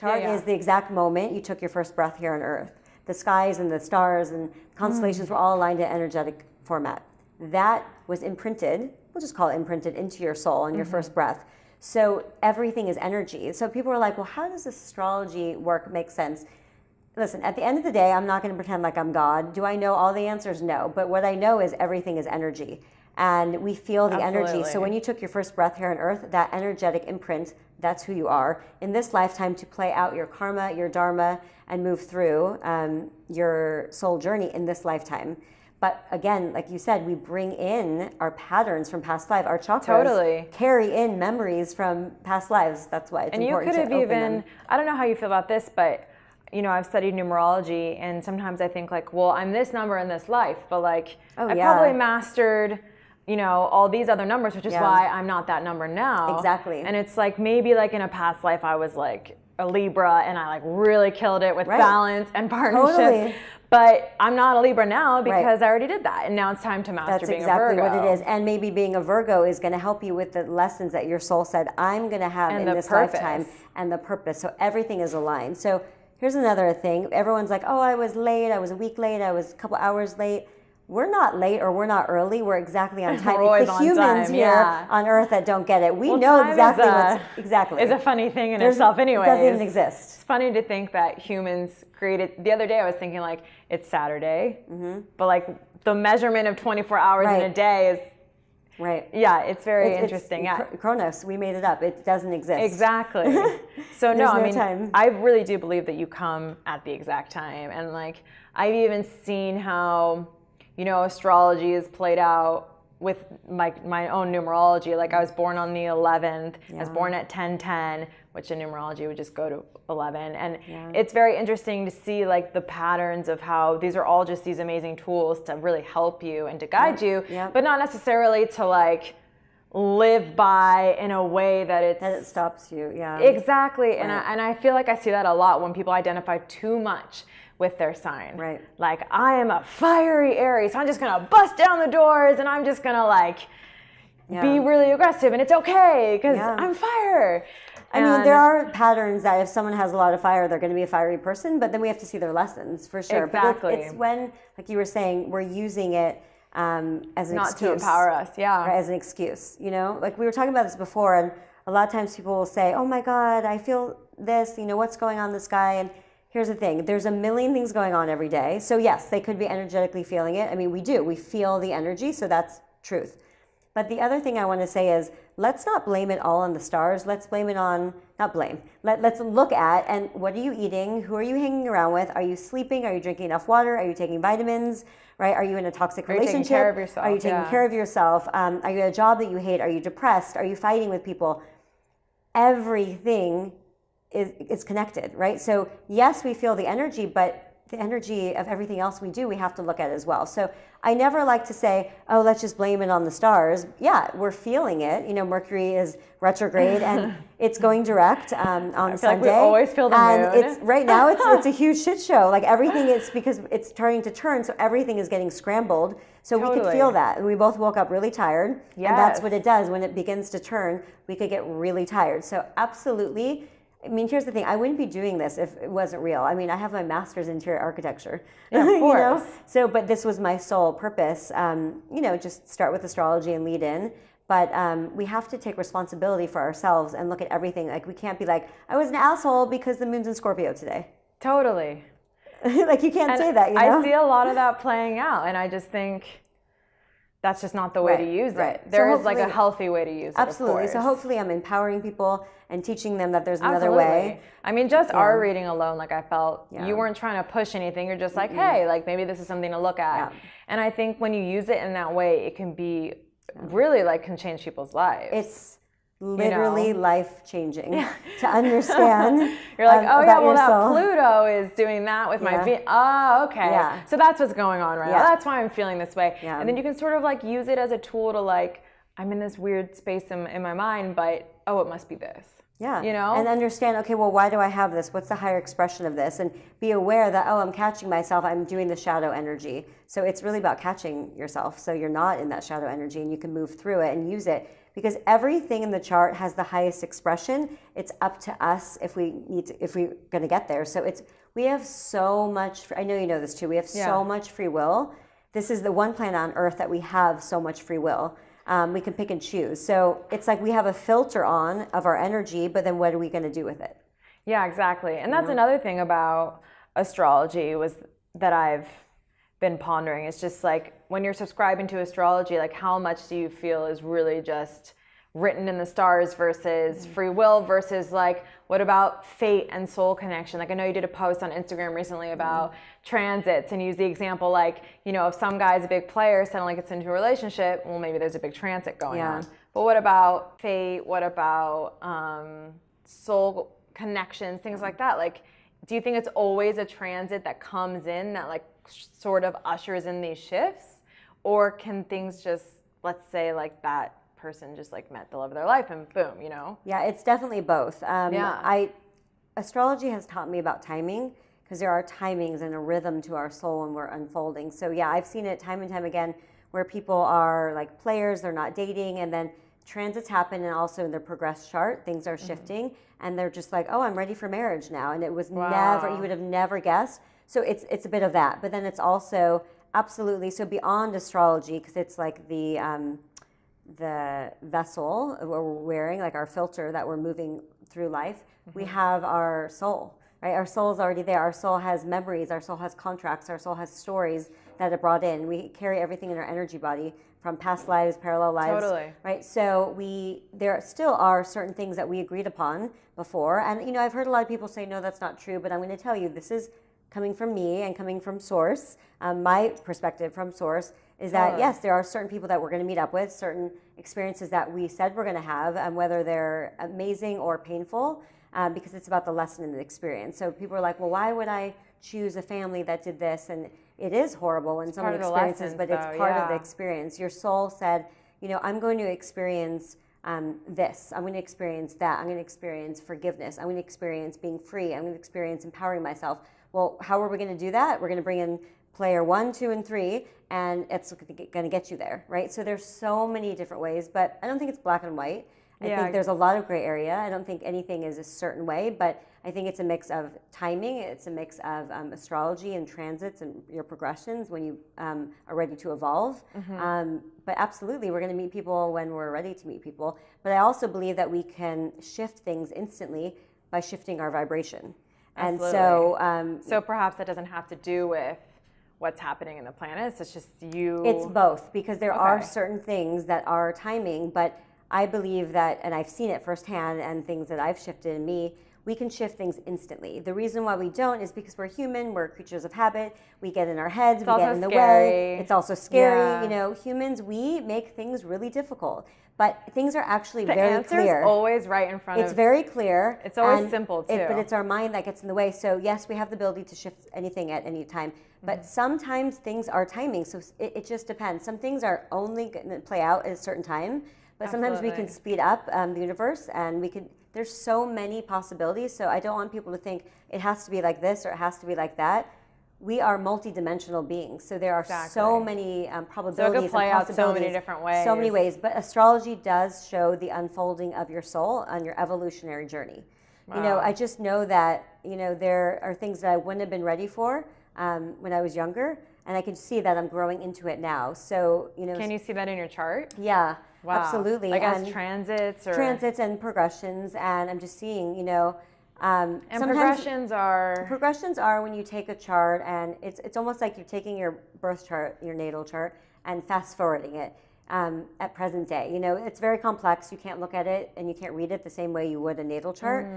chart is the exact moment you took your first breath here on Earth. The skies and the stars and constellations were all aligned in energetic format. That was imprinted, we'll just call it imprinted, into your soul on your first breath. So everything is energy. So people are like, well, how does astrology work, make sense? Listen, at the end of the day, I'm not going to pretend like I'm God. Do I know all the answers? No. But what I know is everything is energy. And we feel the energy. So when you took your first breath here on Earth, that energetic imprint, that's who you are. In this lifetime, to play out your karma, your dharma, and move through your soul journey in this lifetime. But again, like you said, we bring in our patterns from past life. Our chakras carry in memories from past lives. That's why it's important to open them. And you could have even, I don't know how you feel about this, but I've studied numerology, and sometimes I think like, well, I'm this number in this life, but like I probably mastered, all these other numbers, which is why I'm not that number now. Exactly. And it's like maybe like in a past life I was like a Libra and I like really killed it with balance and partnership. Totally. But I'm not a Libra now because I already did that, and now it's time to master being a Virgo. That's exactly what it is. And maybe being a Virgo is going to help you with the lessons that your soul said, I'm going to have in this lifetime, and the purpose. So everything is aligned. So here's another thing. Everyone's like, oh, I was late. I was a week late. I was a couple hours late. We're not late or we're not early. We're exactly on time. We're it's the humans here on Earth that don't get it. We know exactly what's It's a funny thing in itself anyway. It doesn't even exist. It's funny to think that humans created, the other day I was thinking like, it's Saturday, but like the measurement of 24 hours in a day is, yeah, it's very interesting. Chronos, we made it up. It doesn't exist. Exactly. So I really do believe that you come at the exact time. And like, I've even seen how, astrology is played out with my own numerology. Like I was born on the 11th. I was born at 10:10, which in numerology would just go to 11. And it's very interesting to see like the patterns of how these are all just these amazing tools to really help you and to guide you, but not necessarily to like live by in a way that it stops you. Exactly. And I feel like I see that a lot when people identify too much with their sign. Like, I am a fiery Aries, so I'm just gonna bust down the doors and I'm just gonna like be really aggressive, and it's okay because I'm fire. I mean, there are patterns that if someone has a lot of fire, they're going to be a fiery person, but then we have to see their lessons for sure. Exactly. But it's when, like you were saying, we're using it as an excuse. Not to empower us, as an excuse, Like we were talking about this before, and a lot of times people will say, oh my God, I feel this, what's going on in the sky? And here's the thing, there's a million things going on every day. So yes, they could be energetically feeling it. I mean, we feel the energy, so that's truth. But the other thing I want to say is, let's not blame it all on the stars. Let's blame it on, let's look at, and what are you eating? Who are you hanging around with? Are you sleeping? Are you drinking enough water? Are you taking vitamins? Right? Are you in a toxic relationship? Are you taking care of yourself? Are you taking care of yourself? Are you at a job that you hate? Are you depressed? Are you fighting with people? Everything is connected, right? So yes, we feel the energy, but the energy of everything else we do, we have to look at as well. So I never like to say, oh, let's just blame it on the stars. Yeah, we're feeling it. Mercury is retrograde and it's going direct on Sunday. Like we always feel the moon. And it's right now it's a huge shit show. Like everything is, because it's starting to turn, so everything is getting scrambled. So we could feel that. And we both woke up really tired. Yes. And that's what it does. When it begins to turn, we could get really tired. So absolutely. I mean, here's the thing. I wouldn't be doing this if it wasn't real. I mean, I have my master's in interior architecture. Yeah, of course. So, but this was my sole purpose. Just start with astrology and lead in. But we have to take responsibility for ourselves and look at everything. Like, we can't be like, I was an asshole because the moon's in Scorpio today. Totally. Like, you can't say that, I see a lot of that playing out, and I just think that's just not the way to use it. There is like a healthy way to use it. Absolutely. So hopefully I'm empowering people and teaching them that there's another way. I mean, just our reading alone, like I felt you weren't trying to push anything. You're just like, hey, like maybe this is something to look at. And I think when you use it in that way, it can be really like can change people's lives. It's literally life-changing to understand. You're like, oh yeah, well that Pluto is doing that with my Venus. Oh, okay. So that's what's going on right now. That's why I'm feeling this way. And then you can sort of like use it as a tool to like I'm in this weird space in my mind, but it must be this. Yeah. You know? And understand, okay, well, why do I have this? What's the higher expression of this? And be aware that, I'm catching myself. I'm doing the shadow energy. So it's really about catching yourself. So you're not in that shadow energy and you can move through it and use it, because everything in the chart has the highest expression. It's up to us if we're going to get there. So we have so much, I know you know this too, we have so much free will. This is the one planet on Earth that we have so much free will. We can pick and choose. So it's like we have a filter on of our energy, but then what are we going to do with it? Yeah, exactly. And that's another thing about astrology was that I've been pondering. It's just like when you're subscribing to astrology, like how much do you feel is really just written in the stars versus free will versus like what about fate and soul connection? Like I know you did a post on Instagram recently about transits and use the example like, if some guy's a big player suddenly gets into a relationship, well maybe there's a big transit going on. But what about fate? What about soul connections, things like that? Like, do you think it's always a transit that comes in that like sort of ushers in these shifts? Or can things just, let's say like that person just like met the love of their life and boom, Yeah, it's definitely both. Astrology has taught me about timing, because there are timings and a rhythm to our soul when we're unfolding. So yeah, I've seen it time and time again where people are like players, they're not dating, and then transits happen, and also in their progress chart, things are shifting, and they're just like, I'm ready for marriage now. And it was never, you would have never guessed. So it's a bit of that. But then it's also absolutely, so beyond astrology, because it's like the vessel we're wearing, like our filter that we're moving through life, we have our soul, right? Our soul is already there. Our soul has memories. Our soul has contracts. Our soul has stories that are brought in. We carry everything in our energy body from past lives, parallel lives. Totally. Right? So there still are certain things that we agreed upon before. And, I've heard a lot of people say, no, that's not true. But I'm going to tell you, this is coming from me and coming from source. My perspective from source is that, yes, there are certain people that we're going to meet up with, certain experiences that we said we're going to have, and whether they're amazing or painful, because it's about the lesson and the experience. So people are like, well, why would I choose a family that did this? And it is horrible in some experiences, but it's part of the experience. Your soul said, I'm going to experience this. I'm going to experience that. I'm going to experience forgiveness. I'm going to experience being free. I'm going to experience empowering myself. Well, how are we going to do that? We're going to bring in player 1, 2, and 3, and it's going to get you there, right? So there's so many different ways, but I don't think it's black and white. I think there's a lot of gray area. I don't think anything is a certain way, but I think it's a mix of timing. It's a mix of astrology and transits and your progressions when you are ready to evolve. But absolutely, we're going to meet people when we're ready to meet people. But I also believe that we can shift things instantly by shifting our vibration. Absolutely. And so perhaps that doesn't have to do with what's happening in the planets. It's just you. It's both, because there are certain things that are timing, but I believe that, and I've seen it firsthand, and things that I've shifted in me, we can shift things instantly. The reason why we don't is because we're human, we're creatures of habit, we get in our heads, we get in the way. It's also scary. Humans, we make things really difficult. But things are actually very clear. The answer's always right in front of. It's very clear. It's always simple too. But it's our mind that gets in the way. So yes, we have the ability to shift anything at any time. But sometimes things are timing. So it just depends. Some things are only going to play out at a certain time. But sometimes we can speed up the universe, and there's so many possibilities. So I don't want people to think it has to be like this or it has to be like that. We are multidimensional beings, so there are so many probabilities. So it could play out so many different ways. So many ways, but astrology does show the unfolding of your soul on your evolutionary journey. Wow. I just know that there are things that I wouldn't have been ready for when I was younger, and I can see that I'm growing into it now. So Can you see that in your chart? Yeah, wow. Absolutely. Like as transits and progressions, and I'm just seeing and progressions are when you take a chart, and it's almost like you're taking your birth chart, your natal chart, and fast forwarding it at present day. It's very complex. You can't look at it and you can't read it the same way you would a natal chart,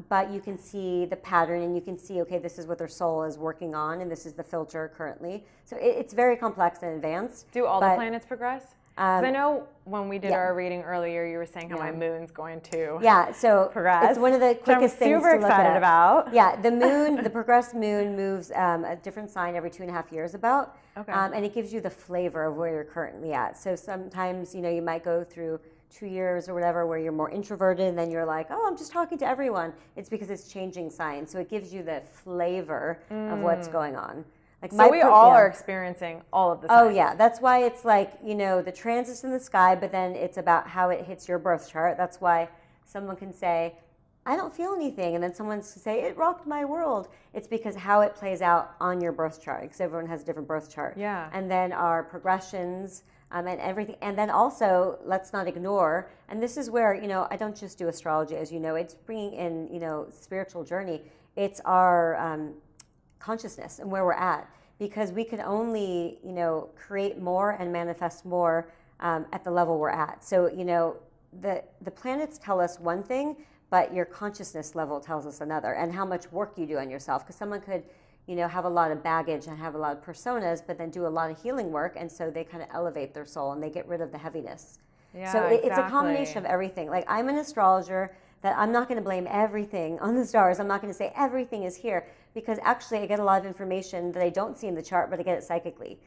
but you can see the pattern, and you can see, okay, this is what their soul is working on, and this is the filter currently. So it's very complex and advanced. Do all the planets progress? 'Cause I know when we did our reading earlier, you were saying how my moon's going to progress. It's one of the quickest things to look at. I'm super excited about. Yeah, the moon, the progressed moon moves a different sign every 2.5 years about. Okay. And it gives you the flavor of where you're currently at. So sometimes, you might go through 2 years or whatever where you're more introverted and then you're like, oh, I'm just talking to everyone. It's because it's changing signs. So it gives you the flavor of what's going on. Like so we all are experiencing all of the signs. Oh, yeah. That's why it's like, the transits in the sky, but then it's about how it hits your birth chart. That's why someone can say, I don't feel anything. And then someone can say, it rocked my world. It's because how it plays out on your birth chart, because everyone has a different birth chart. Yeah. And then our progressions and everything. And then also, let's not ignore, and this is where, I don't just do astrology, as you know, it's bringing in, spiritual journey. It's our consciousness and where we're at, because we can only, create more and manifest more at the level we're at. So, the planets tell us one thing, but your consciousness level tells us another, and how much work you do on yourself. Because someone could, have a lot of baggage and have a lot of personas, but then do a lot of healing work, and so they kind of elevate their soul and they get rid of the heaviness. Yeah, so it's a combination of everything. Like, I'm an astrologer, that I'm not going to blame everything on the stars. I'm not going to say everything is here, because actually I get a lot of information that I don't see in the chart, but I get it psychically.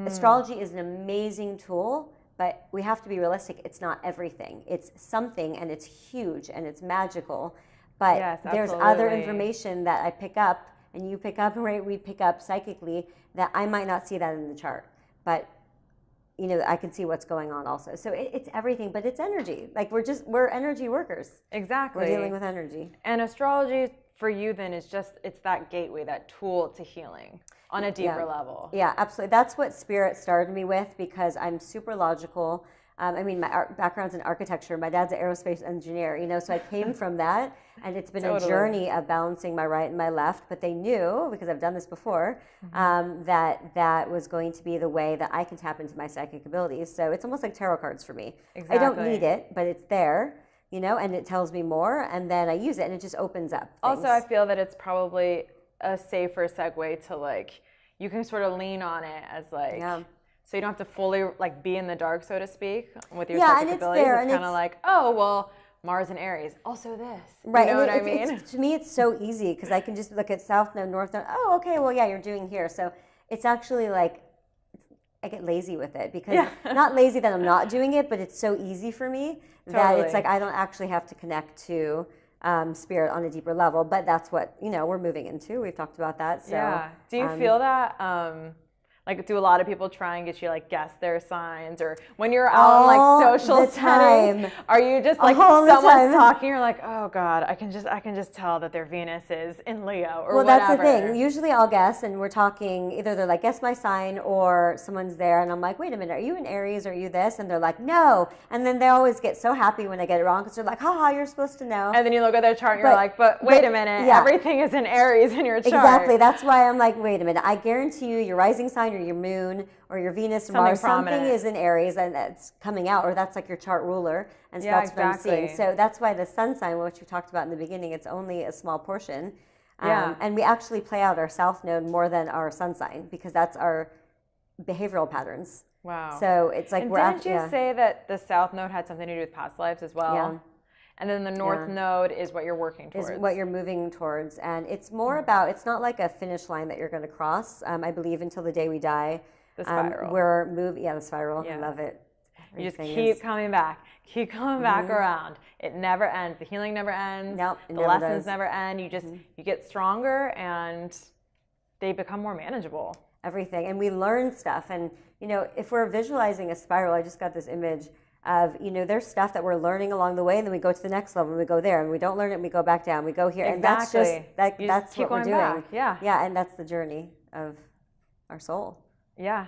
Astrology is an amazing tool, but we have to be realistic. It's not everything. It's something, and it's huge, and it's magical. But there's other information that I pick up, and you pick up, right? We pick up psychically, that I might not see that in the chart. But I can see what's going on also. So it's everything, but it's energy. Like, we're energy workers. Exactly. We're dealing with energy. And astrology for you then is it's that gateway, that tool to healing on a deeper level. Yeah, absolutely. That's what Spirit started me with, because I'm super logical. My background's in architecture. My dad's an aerospace engineer, so I came from that, and it's been a journey of balancing my right and my left. But they knew, because I've done this before, that was going to be the way that I can tap into my psychic abilities. So it's almost like tarot cards for me. Exactly. I don't need it, but it's there, and it tells me more, and then I use it, and it just opens up things. Also, I feel that it's probably a safer segue to, you can sort of lean on it as so you don't have to fully be in the dark, so to speak, with your psychic abilities. It's kind of like, oh, well, Mars and Aries, also this. Right. You know what I mean? To me, it's so easy, because I can just look at South Node, North Node. Oh, okay, well, yeah, you're doing here. So it's actually I get lazy with it, because not lazy that I'm not doing it, but it's so easy for me that it's I don't actually have to connect to Spirit on a deeper level. But that's what, we're moving into. We've talked about that. So, yeah. Do you feel that? Do a lot of people try and get you guess their signs, or when you're out in social settings, are you just someone's talking, you're like, oh God, I can just tell that their Venus is in Leo or whatever. Well, that's the thing. Usually I'll guess, and we're talking, either they're like, guess my sign, or someone's there and I'm like, wait a minute, are you in Aries, or are you this? And they're like, no. And then they always get so happy when I get it wrong, because they're like, haha, you're supposed to know. And then you look at their chart and you're like, but wait a minute, everything is in Aries in your chart. Exactly. That's why I'm like, wait a minute, I guarantee you your rising sign, or your moon, or your Venus, or Mars, something is in Aries, and it's coming out, or that's your chart ruler, and so that's what I'm seeing. So that's why the sun sign, which we talked about in the beginning, it's only a small portion. And we actually play out our South Node more than our sun sign, because that's our behavioral patterns. Wow. So it's and didn't you say that the South Node had something to do with past lives as well? Yeah. And then the North Node is what you're working towards. Is what you're moving towards. And it's more about, it's not like a finish line that you're going to cross. I believe until the day we die. The spiral. We're moving, the spiral. Yeah. I love it. You just keep coming back around. It never ends. The healing never ends. Nope, the lessons never end. You just, you get stronger, and they become more manageable. Everything. And we learn stuff. And, if we're visualizing a spiral, I just got this image of, there's stuff that we're learning along the way, and then we go to the next level, and we go there, and we don't learn it, and we go back down, we go here. Exactly. And that's just, that's what we're doing. Back. Yeah. Yeah, and that's the journey of our soul. Yeah.